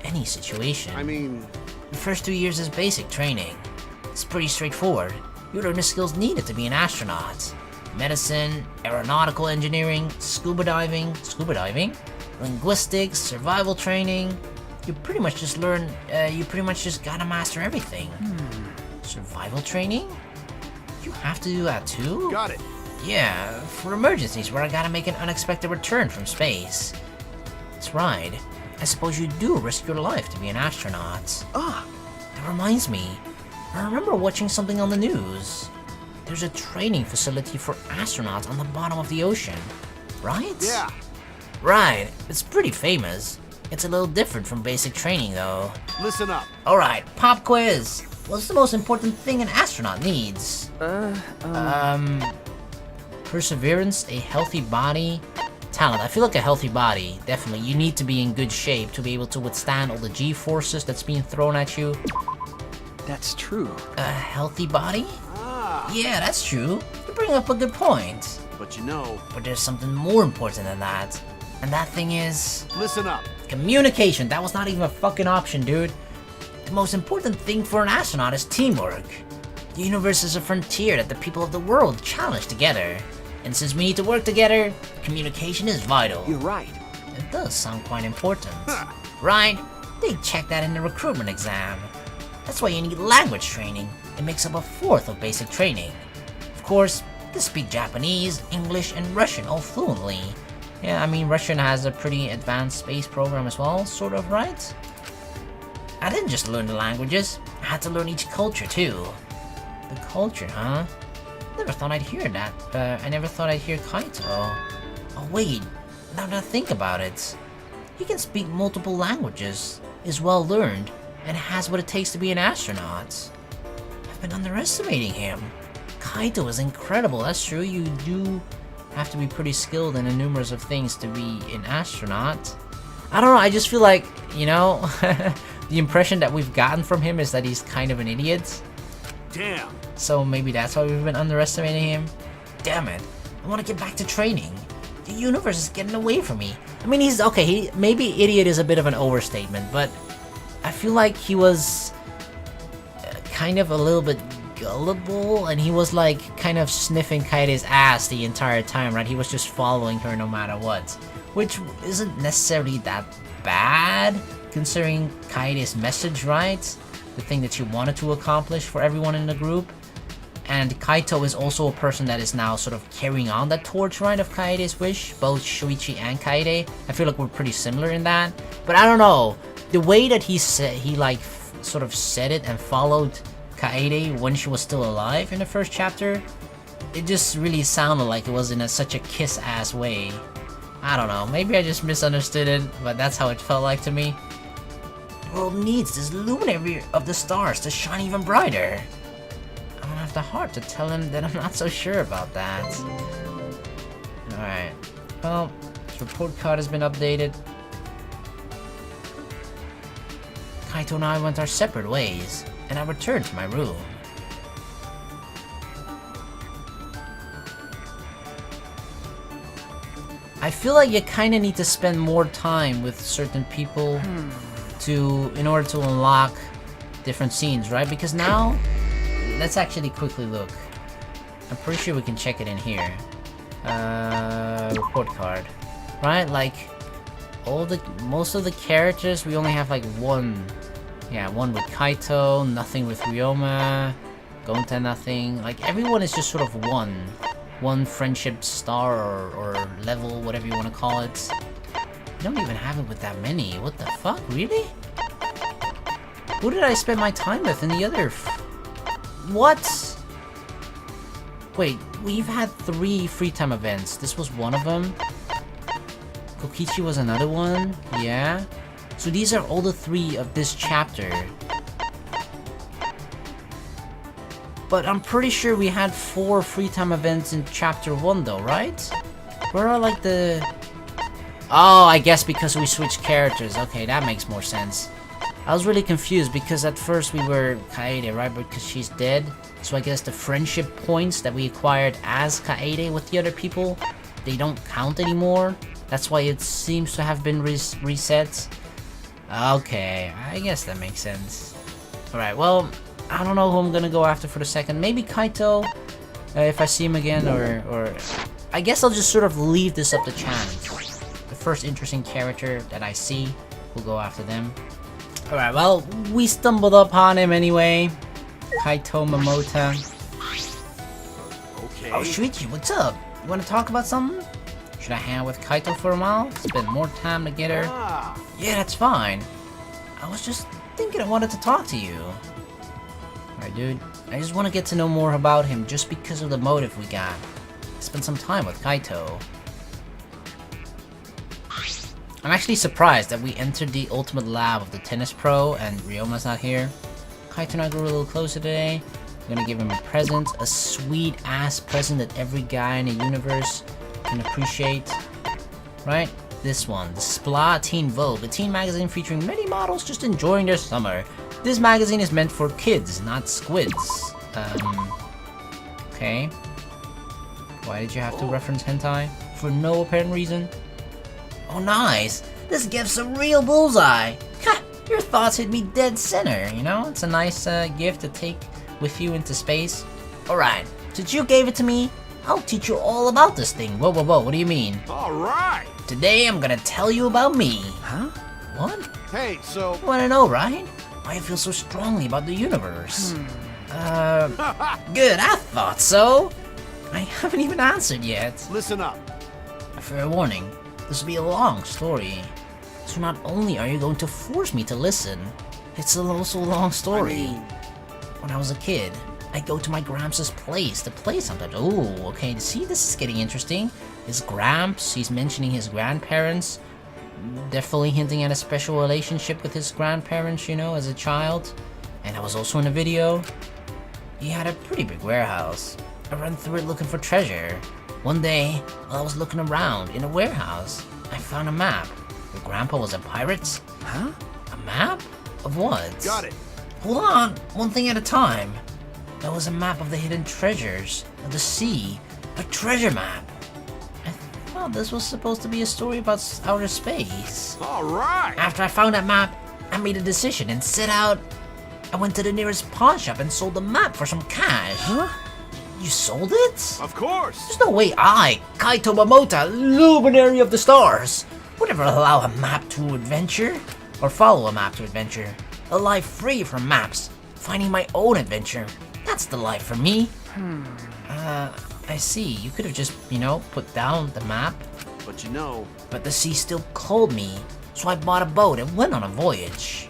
Any situation. I mean, The first 2 years is basic training. It's pretty straightforward. You learn the skills needed to be an astronaut. Medicine, aeronautical engineering, scuba diving, linguistics, survival training. you pretty much just learn, you pretty much just gotta master everything. Survival training? You have to do that too? Got it. Yeah, for emergencies where I gotta make an unexpected return from space. That's right. I suppose you do risk your life to be an astronaut. Ah, That reminds me, I remember watching something on the news. There's a training facility for astronauts on the bottom of the ocean, right? yeah. Right, it's pretty famous. It's a little different from basic training though. Listen up. Alright, pop quiz. What's the most important thing an astronaut needs? Perseverance, a healthy body, talent. I feel like a healthy body, definitely. You need to be in good shape to be able to withstand all the G-forces that's being thrown at you. That's true. A healthy body? Ah, Yeah, that's true. You bring up a good point. but you know, But there's something more important than that. And that thing is... listen up. communication. That was not even a fucking option, dude. The most important thing for an astronaut is teamwork. The universe is a frontier that the people of the world challenge together. And since we need to work together, communication is vital. You're right. It does sound quite important. Right? They check that in the recruitment exam. That's why you need language training. It makes up a fourth of basic training. Of course, they speak Japanese, English, and Russian all fluently. Yeah, I mean, Russian has a pretty advanced space program as well, sort of, right? I didn't just learn the languages, I had to learn each culture too. The culture, huh? Never thought I'd hear that. I never thought I'd hear Kaito. Oh wait, now that I think about it, he can speak multiple languages, is well learned, and has what it takes to be an astronaut. I've been underestimating him. Kaito is incredible, that's true, you do have to be pretty skilled in a numerous of things to be an astronaut. I don't know, I just feel like, you know, the impression that we've gotten from him is that he's kind of an idiot. Damn. So maybe that's why we've been underestimating him. Damn it, I want to get back to training. The universe is getting away from me. I mean, he's okay, maybe idiot is a bit of an overstatement, but I feel like he was kind of a little bit gullible, and he was like kind of sniffing Kaede's ass the entire time, right? He was just following her no matter what, which isn't necessarily that bad considering Kaede's message, right? The thing that she wanted to accomplish for everyone in the group. And Kaito is also a person that is now sort of carrying on that torch, right, of Kaede's wish. Both Shuichi and Kaede, I feel like we're pretty similar in that. But I don't know, the way that he sort of said it and followed Kaede when she was still alive in the first chapter, it just really sounded like it was in such a kiss-ass way. I don't know, maybe I just misunderstood it, but that's how it felt like to me. The world needs this luminary of the stars to shine even brighter. I don't have the heart to tell him that I'm not so sure about that. Alright, well, his report card has been updated. Kaito and I went our separate ways, and I returned to my room. I feel like you kinda need to spend more time with certain people in order to unlock different scenes, right? Because now, let's actually quickly look. I'm pretty sure we can check it in here. Report card. Right, like, most of the characters, we only have like one. Yeah, one with Kaito, nothing with Ryoma, Gonta nothing. Like, everyone is just sort of one friendship star or level, whatever you want to call it. You don't even have it with that many. What the fuck? Really? Who did I spend my time with in the other what? Wait, we've had 3 free time events. This was one of them. Kokichi was another one. Yeah. So these are all the 3 of this chapter. But I'm pretty sure we had 4 free time events in chapter 1 though, right? Where are like the... Oh, I guess because we switched characters. Okay, that makes more sense. I was really confused because at first we were Kaede, right? Because she's dead. So I guess the friendship points that we acquired as Kaede with the other people, they don't count anymore. That's why it seems to have been reset. Okay, I guess that makes sense. Alright, well, I don't know who I'm gonna go after for the second. Maybe Kaito, if I see him again, or... I guess I'll just sort of leave this up to chance. The first interesting character that I see, we'll go after them. Alright, well, we stumbled upon him anyway. Kaito Momota. Okay. Oh, Shuichi, what's up? You wanna talk about something? Should I hang out with Kaito for a while? Spend more time together? Ah, Yeah, that's fine. I was just thinking I wanted to talk to you. Alright, dude. I just want to get to know more about him just because of the motive we got. Spend some time with Kaito. I'm actually surprised that we entered the ultimate lab of the tennis pro and Ryoma's not here. Kaito and I grew a little closer today. I'm gonna give him a present, a sweet ass present that every guy in the universe can appreciate. Right? This one, the Spla Teen Vogue, a teen magazine featuring many models just enjoying their summer. This magazine is meant for kids, not squids. Okay. Why did you have to reference hentai? For no apparent reason? Oh, nice! This gift's a real bullseye! Ha! Your thoughts hit me dead center, you know? It's a nice gift to take with you into space. Alright, since you gave it to me, I'll teach you all about this thing. Whoa, what do you mean? all right. Today I'm gonna tell you about me. Huh? What? Hey, so You wanna know, right? Why I feel so strongly about the universe. Good, I thought so. I haven't even answered yet. listen up. A fair warning, this will be a long story. So not only are you going to force me to listen, it's also a long story. When I was a kid, I'd go to my Gramps' place to play sometimes. Oh, okay, see, this is getting interesting. His Gramps, he's mentioning his grandparents. Definitely hinting at a special relationship with his grandparents, you know, as a child. And I was also in a video. He had a pretty big warehouse. I ran through it looking for treasure. One day, while I was looking around in a warehouse, I found a map. Your grandpa was a pirate? Huh? A map? Of what? Got it. Hold on, one thing at a time. There was a map of the hidden treasures of the sea. A treasure map. I thought this was supposed to be a story about outer space. All right. After I found that map, I made a decision and set out. I went to the nearest pawn shop and sold the map for some cash. Huh? You sold it? Of course. There's no way I, Kaito Momota, luminary of the stars, would ever allow a map to adventure, or follow a map to adventure. A life free from maps, finding my own adventure. That's the life for me. I see. You could have just, you know, put down the map. But you know, But the sea still called me, so I bought a boat and went on a voyage.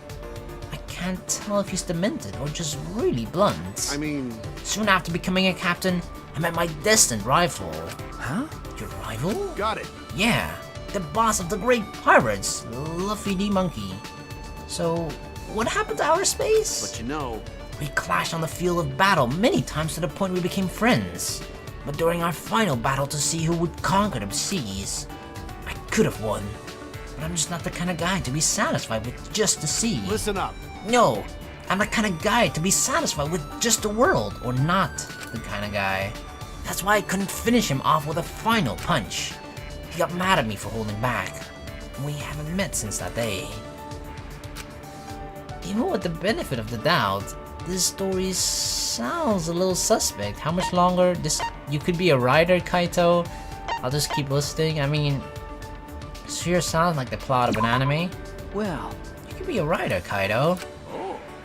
I can't tell if he's demented or just really blunt. I mean, Soon after becoming a captain, I met my destined rival. huh? Your rival? Got it. Yeah, the boss of the great pirates, Luffy D. Monkey. So, what happened to outer space? But you know, We clashed on the field of battle many times to the point we became friends. But during our final battle to see who would conquer the seas, I could have won. But I'm just not the kind of guy to be satisfied with just the sea. listen up. No, I'm the kind of guy to be satisfied with just the world, or not the kind of guy. That's why I couldn't finish him off with a final punch. He got mad at me for holding back, and we haven't met since that day. Even with the benefit of the doubt, this story sounds a little suspect. How much longer you could be a writer, Kaito? I'll just keep listening. I mean, sure sounds like the plot of an anime. Well, You could be a writer, Kaito.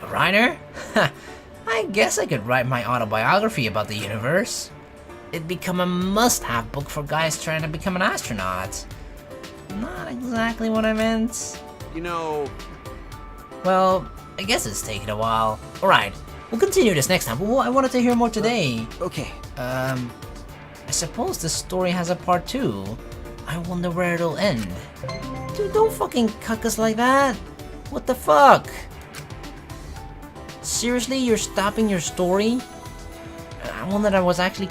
A writer? I guess I could write my autobiography about the universe. It'd become a must-have book for guys trying to become an astronaut. Not exactly what I meant. you know, Well, I guess it's taken a while. Alright, we'll continue this next time, but I wanted to hear more today. okay. I suppose this story has a part 2. I wonder where it'll end. Dude, don't fucking cuck us like that. What the fuck? Seriously, you're stopping your story? One that I was actually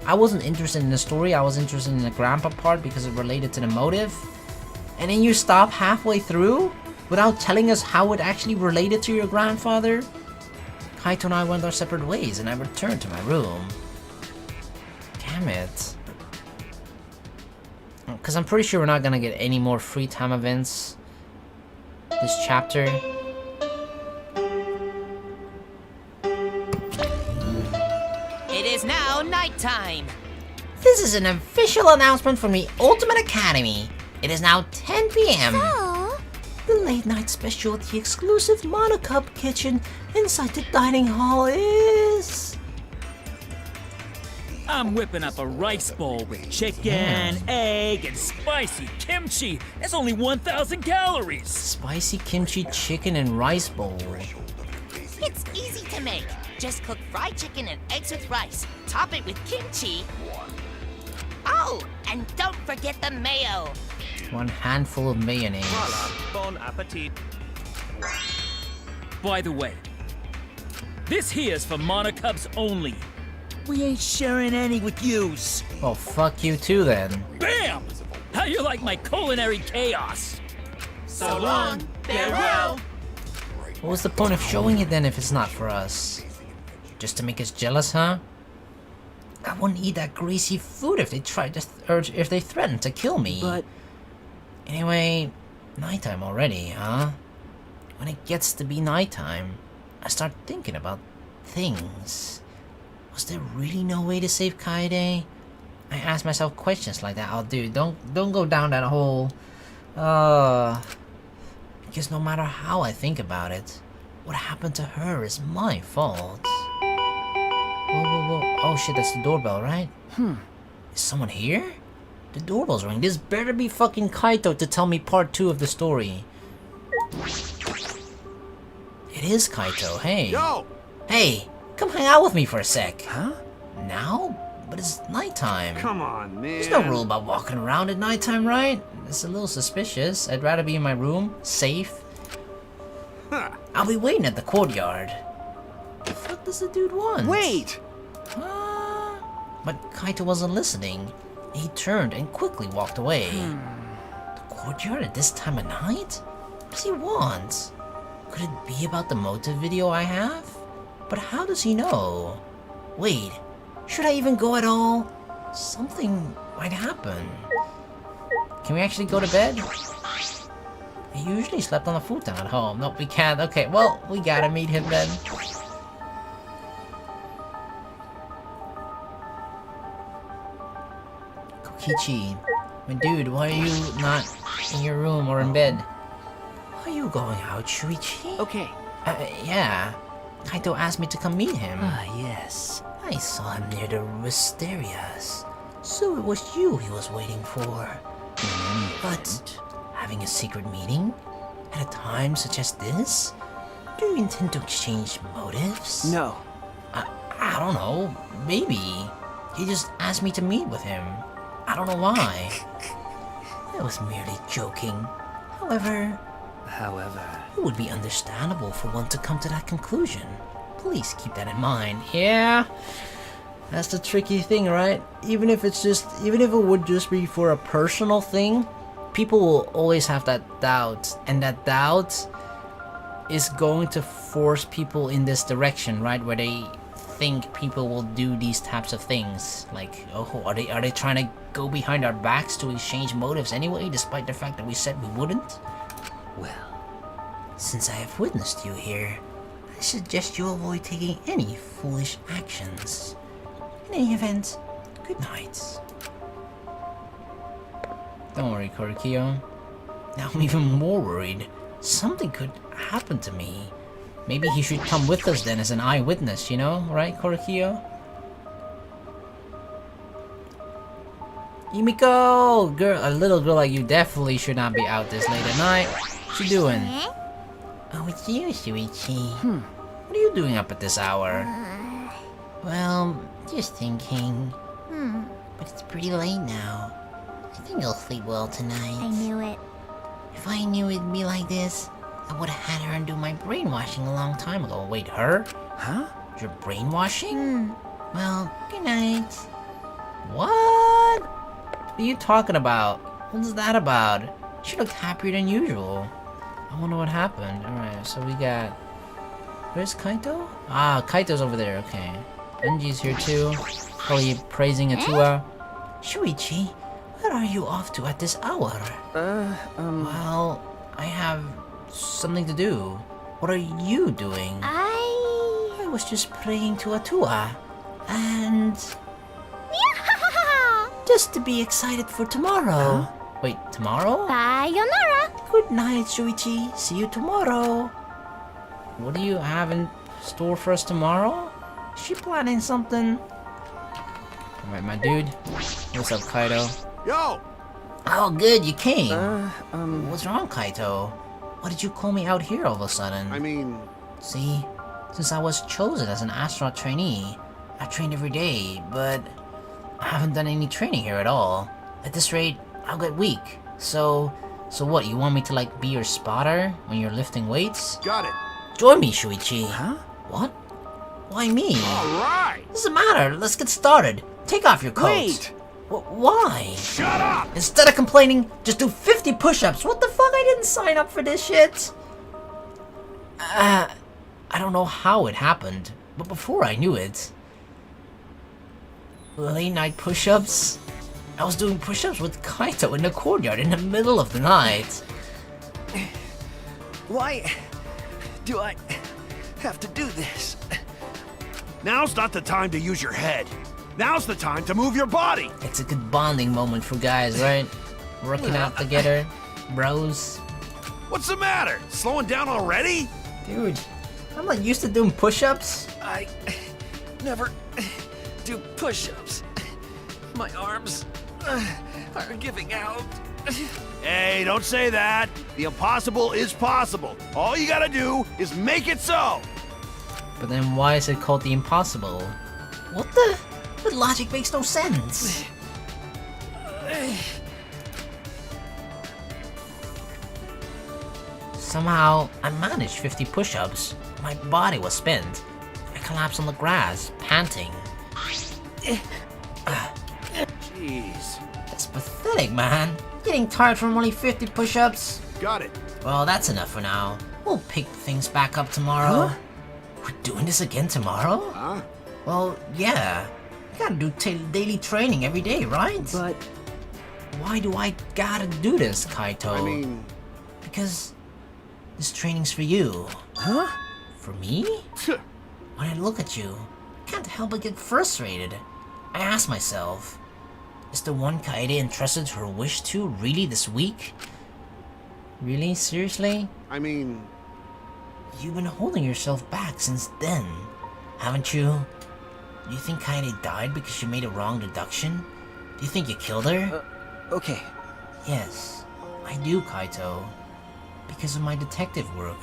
I wasn't interested in the story, I was interested in the grandpa part because it related to the motive. And then you stop halfway through without telling us how it actually related to your grandfather? Kaito and I went our separate ways and I returned to my room. Damn it. Because I'm pretty sure we're not gonna get any more free time events this chapter. It is now nighttime. This is an official announcement from the Ultimate Academy. It is now 10 p.m. So, The late night specialty exclusive monocup kitchen inside the dining hall is... I'm whipping up a rice bowl with chicken, egg, and spicy kimchi. That's only 1,000 calories. Spicy kimchi chicken and rice bowl. It's easy to make. Just cook fried chicken and eggs with rice. Top it with kimchi. Oh, and don't forget the mayo. 1 handful of mayonnaise. Voila, bon appetit. By the way, this here's for monocups only. We ain't sharing any with yous. Well, fuck you too then. Bam! How you like my culinary chaos? So long, farewell. What was the point of showing it then if it's not for us? Just to make us jealous, huh? I wouldn't eat that greasy food if they tried to, or if they threatened to kill me. But Anyway, nighttime already, huh? When it gets to be nighttime, I start thinking about things. Was there really no way to save Kaede? I ask myself questions like that. Oh, dude, don't go down that hole. Because no matter how I think about it, what happened to her is my fault. Whoa, whoa, whoa. Oh shit, that's the doorbell, right? Is someone here? The doorbell's ringing. This better be fucking Kaito to tell me part 2 of the story. It is Kaito, hey. yo, Hey, come hang out with me for a sec. huh? Now? But it's nighttime. Come on, man. There's no rule about walking around at nighttime, right? It's a little suspicious. I'd rather be in my room, safe. Huh. I'll be waiting at the courtyard. The fuck does the dude want? Wait. But Kaito wasn't listening. He turned and quickly walked away. The courtyard at this time of night? What does he want? Could it be about the motive video I have? But how does he know? Wait, should I even go at all? Something might happen. Can we actually go to bed? I usually slept on the futon at home. Nope, we can't. Okay, well, we gotta meet him then. Kokichi, my dude, why are you not in your room or in bed? Why are you going out, Shuichi? Okay. Yeah. Kaito asked me to come meet him. Ah, yes. I saw him near the Wisterias. So it was you he was waiting for. But having a secret meeting? At a time such as this? Do you intend to exchange motives? No. I don't know. Maybe. He just asked me to meet with him. I don't know why. I was merely joking. However, it would be understandable for one to come to that conclusion. Please keep that in mind. Yeah. That's the tricky thing, right? Even if it would just be for a personal thing, people will always have that doubt. And that doubt is going to force people in this direction, right? Where they think people will do these types of things. Like, oh, are they trying to go behind our backs to exchange motives anyway, despite the fact that we said we wouldn't? Well, since I have witnessed you here, I suggest you avoid taking any foolish actions. In any event, good night. Don't worry, Korikyo. Now I'm even more worried. Something could happen to me. Maybe he should come with us then as an eyewitness, you know? Right, Korikyo? Yumiko! Girl, a little girl like you definitely should not be out this late at night. What you doing? Oh, it's you, Shuichi. What are you doing up at this hour? Well, just thinking. But it's pretty late now. I think I'll sleep well tonight. I knew it. If I knew it'd be like this, I would have had her undo my brainwashing a long time ago. Wait, her? Huh? You're brainwashing? Well, good night. What? What are you talking about? What's that about? She looked happier than usual. I wonder what happened. Alright, so we got... Where's Kaito? Ah, Kaito's over there, okay. Enji's here too. Probably praising Atua. Shuichi, where are you off to at this hour? Well, I have something to do. What are you doing? I was just praying to Atua. And... just to be excited for tomorrow. Wait, tomorrow? Sayonara. Good night, Shuichi. See you tomorrow. What do you have in store for us tomorrow? Is she planning something? Alright, my dude. What's up, Kaido? Yo! Oh, good, you came. What's wrong, Kaito? Why did you call me out here all of a sudden? I mean... See, since I was chosen as an astronaut trainee, I trained every day, but I haven't done any training here at all. At this rate, I'll get weak. So what, you want me to like be your spotter when you're lifting weights? Got it. Join me, Shuichi. Huh? What? Why me? Alright! Doesn't matter, let's get started. Take off your coat. Wait! Why? Shut up! Instead of complaining, just do 50 push-ups. What the fuck? I didn't sign up for this shit. I don't know how it happened, but before I knew it, late night push-ups? I was doing push-ups with Kaito in the courtyard in the middle of the night. Why do I have to do this? Now's not the time to use your head. Now's the time to move your body! It's a good bonding moment for guys, right? Working out together, bros. What's the matter? Slowing down already? Dude, I'm not used to doing push-ups. I never do push-ups. My arms are giving out. Hey, don't say that. The impossible is possible. All you gotta do is make it so. But then why is it called the impossible? What the? That logic makes no sense. Somehow, I managed 50 push-ups. My body was spent. I collapsed on the grass, panting. Jeez. That's pathetic, man. Getting tired from only 50 push-ups? Got it. Well, that's enough for now. We'll pick things back up tomorrow. We're doing this again tomorrow? Huh? Well, yeah. You gotta do daily training every day, right? But why do I gotta do this, Kaito? I mean... Because this training's for you. huh? For me? When I look at you, I can't help but get frustrated. I ask myself, is the one Kaede entrusted her wish to really this week? Really? Seriously? I mean... You've been holding yourself back since then, haven't you? Do you think Kaede died because she made a wrong deduction? Do you think you killed her? Okay. Yes, I do, Kaito. Because of my detective work.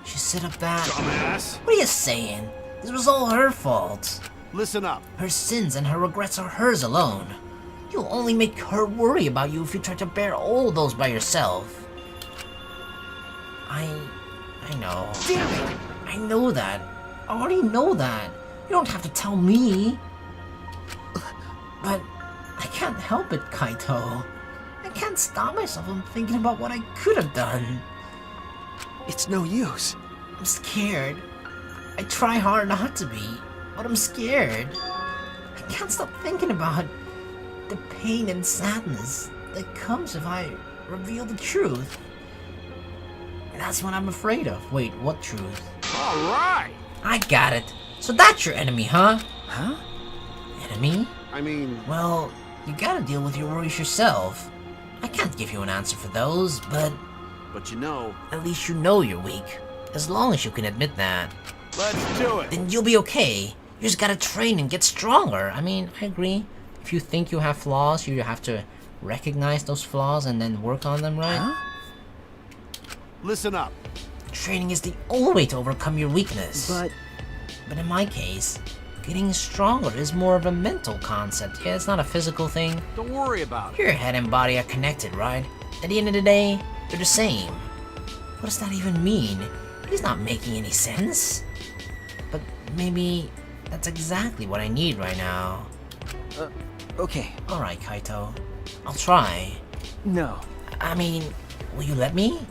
She set up that... Dumbass. What are you saying? This was all her fault. Listen up. Her sins and her regrets are hers alone. You'll only make her worry about you if you try to bear all those by yourself. I know. Damn it! I know that. I already know that. You don't have to tell me. But I can't help it, Kaito. I can't stop myself from thinking about what I could have done. It's no use. I'm scared. I try hard not to be, but I'm scared. I can't stop thinking about the pain and sadness that comes if I reveal the truth. And that's what I'm afraid of. Wait, what truth? Alright! I got it. So that's your enemy, huh? Huh? Enemy? I mean... Well, you gotta deal with your worries yourself. I can't give you an answer for those, but But you know... at least you know you're weak. As long as you can admit that. Let's do it! Then you'll be okay. You just gotta train and get stronger. I mean, I agree. If you think you have flaws, you have to recognize those flaws and then work on them, right? Huh? Listen up. Training is the only way to overcome your weakness. But in my case, getting stronger is more of a mental concept. Yeah, it's not a physical thing. Don't worry about it. Your head and body are connected, right? At the end of the day, they're the same. What does that even mean? It's not making any sense. But maybe that's exactly what I need right now. Okay. Alright, Kaito. I'll try. No. I mean, will you let me?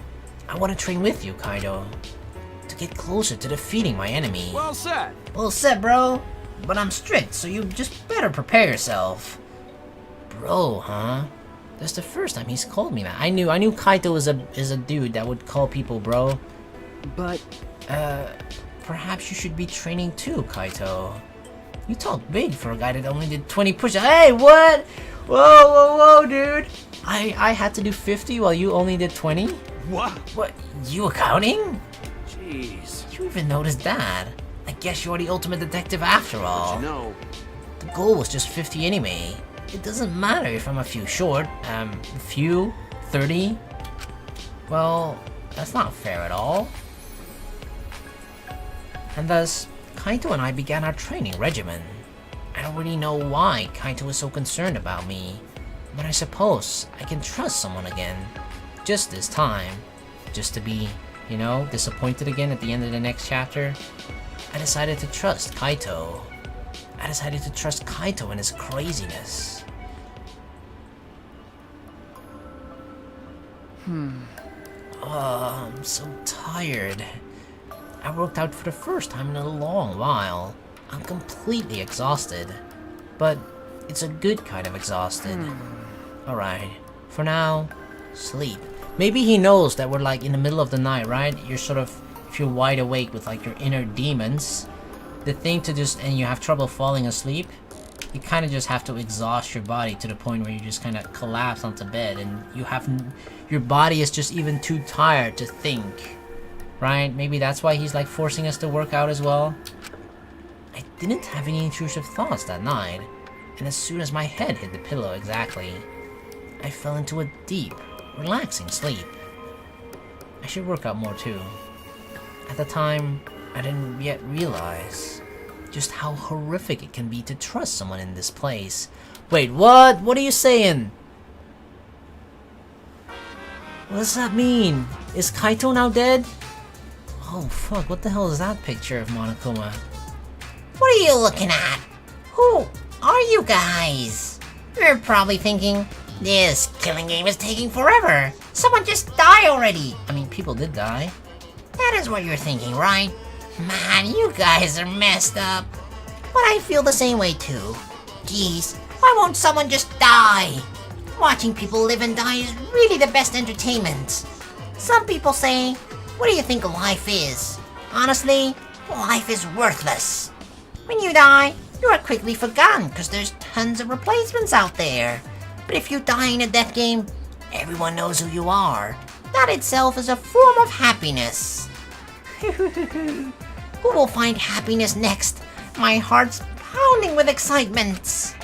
I want to train with you, Kaido. To get closer to defeating my enemy. Well said. Well said, bro. But I'm strict, so you just better prepare yourself. Bro, huh? That's the first time he's called me that. I knew Kaito is a dude that would call people bro. But Perhaps you should be training too, Kaito. You talk big for a guy that only did 20 push-ups. Hey, what? Whoa, dude. I had to do 50 while you only did 20? What? What, you accounting? Jeez. You even noticed that? I guess you're the ultimate detective after all. You know. The goal was just 50 anyway. It doesn't matter if I'm a few short. A few? 30? Well, that's not fair at all. And thus, Kaito and I began our training regimen. I don't really know why Kaito is so concerned about me, but I suppose I can trust someone again. Just this time. Just to be, you know, disappointed again at the end of the next chapter. I decided to trust Kaito. I decided to trust Kaito and his craziness. Oh, I'm so tired. I worked out for the first time in a long while. I'm completely exhausted. But it's a good kind of exhausted. Alright, for now, sleep. Maybe he knows that we're like in the middle of the night, right? You're sort of, if you're wide awake with like your inner demons, the thing to just, and you have trouble falling asleep, you kind of just have to exhaust your body to the point where you just kind of collapse onto bed and you have, your body is just even too tired to think, right? Maybe that's why he's like forcing us to work out as well. I didn't have any intrusive thoughts that night, and as soon as my head hit the pillow exactly, I fell into a deep, relaxing sleep. I should work out more too. At the time, I didn't yet realize just how horrific it can be to trust someone in this place. Wait, what? What are you saying? What does that mean? Is Kaito now dead? Oh fuck, what the hell is that picture of Monokuma? What are you looking at? Who are you guys? You're probably thinking, this killing game is taking forever. Someone just die already. I mean, people did die. That is what you're thinking, right? Man, you guys are messed up. But I feel the same way too. Geez, why won't someone just die? Watching people live and die is really the best entertainment. Some people say, what do you think life is? Honestly, life is worthless. When you die, you are quickly forgotten because there's tons of replacements out there. But if you die in a death game, everyone knows who you are. That itself is a form of happiness. Who will find happiness next? My heart's pounding with excitement.